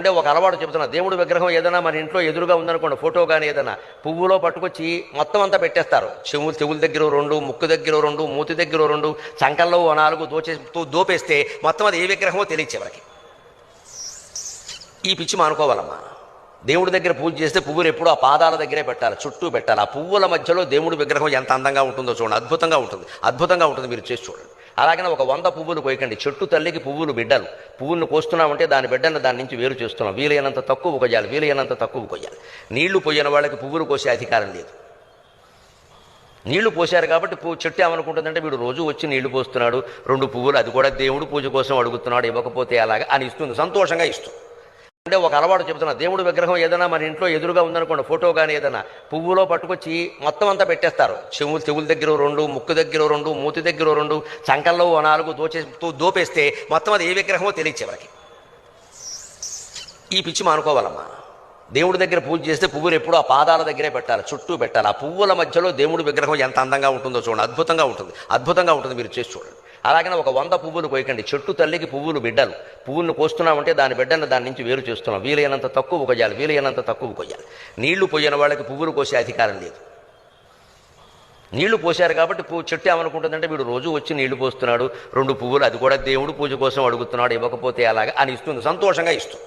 అంటే ఒక అలవాటు చెబుతున్నా, దేవుడి విగ్రహం ఏదైనా మన ఇంట్లో ఎదురుగా ఉందనుకోండి, ఫోటో కానీ ఏదైనా పువ్వులో పట్టుకొచ్చి మొత్తం అంతా పెట్టేస్తారు. చెవుల దగ్గర 2, ముక్కు దగ్గర 2, మూతి దగ్గర 2, చంకల్లో 4 దోపేస్తే మొత్తం అది ఏ విగ్రహమో తెలియచే వాళ్ళకి. ఈ పిచ్చి మానుకోవాలమ్మా. దేవుడి దగ్గర పూజ చేస్తే పువ్వులు ఎప్పుడూ ఆ పాదాల దగ్గరే పెట్టాలి, చుట్టూ పెట్టాలి. ఆ పువ్వుల మధ్యలో దేవుడి విగ్రహం ఎంత అందంగా ఉంటుందో చూడండి, అద్భుతంగా ఉంటుంది, అద్భుతంగా ఉంటుంది. మీరు చేసి చూడండి. అలాగనే ఒక 100 పువ్వులు కోయకండి. చెట్టు తల్లికి పువ్వులు బిడ్డలు. పువ్వులను కోస్తున్నామంటే దాని బిడ్డను దాని నుంచి వేరు చేస్తున్నాం. వీలైనంత తక్కువ కొయ్యాలి, వీలైనంత తక్కువ కొయ్యాలి. నీళ్లు పోయిన వాళ్ళకి పువ్వులు కోసే అధికారం లేదు. నీళ్లు పోశారు కాబట్టి చెట్టు ఏమనుకుంటుందంటే, వీడు రోజు వచ్చి నీళ్లు పోస్తున్నాడు, 2 పువ్వులు, అది కూడా దేవుడు పూజ కోసం అడుగుతున్నాడు, ఇవ్వకపోతే అలాగా అని ఇస్తుంది, సంతోషంగా ఇస్తుంది. అంటే ఒక అలవాటు చెబుతున్నా, దేవుడి విగ్రహం ఏదైనా మన ఇంట్లో ఎదురుగా ఉందనుకోండి, ఫోటో కానీ ఏదైనా పువ్వులో పట్టుకొచ్చి మొత్తం అంతా పెట్టేస్తారు. చెవుల దగ్గర 2, ముక్కు దగ్గర 2, మూతి దగ్గర 2, చంకల్లో 4 దోపేస్తే మొత్తం అది ఏ విగ్రహమో తెలియచే వాళ్ళకి. ఈ పిచ్చి మానుకోవాలమ్మా. దేవుడి దగ్గర పూజ చేస్తే పువ్వులు ఎప్పుడూ ఆ పాదాల దగ్గరే పెట్టాలి, చుట్టూ పెట్టాలి. ఆ పువ్వుల మధ్యలో దేవుడి విగ్రహం ఎంత అందంగా ఉంటుందో చూడండి, అద్భుతంగా ఉంటుంది, అద్భుతంగా ఉంటుంది. మీరు చేసి చూడండి. అలాగనే ఒక 100 పువ్వులు కోయకండి. చెట్టు తల్లికి పువ్వులు బిడ్డలు. పువ్వులను కోస్తున్నామంటే దాని బిడ్డను దాని నుంచి వేరు చేస్తున్నాం. వీలైనంత తక్కువ కొయ్యాలి, వీలైనంత తక్కువ కొయ్యాలి. నీళ్లు పోయిన వాళ్ళకి పువ్వులు కోసే అధికారం లేదు. నీళ్లు పోశారు కాబట్టి చెట్టు ఏమనుకుంటుందంటే, వీడు రోజు వచ్చి నీళ్లు పోస్తున్నాడు, 2 పువ్వులు, అది కూడా దేవుడు పూజ కోసం అడుగుతున్నాడు, ఇవ్వకపోతే అలాగా అని ఇస్తుంది, సంతోషంగా ఇస్తుంది.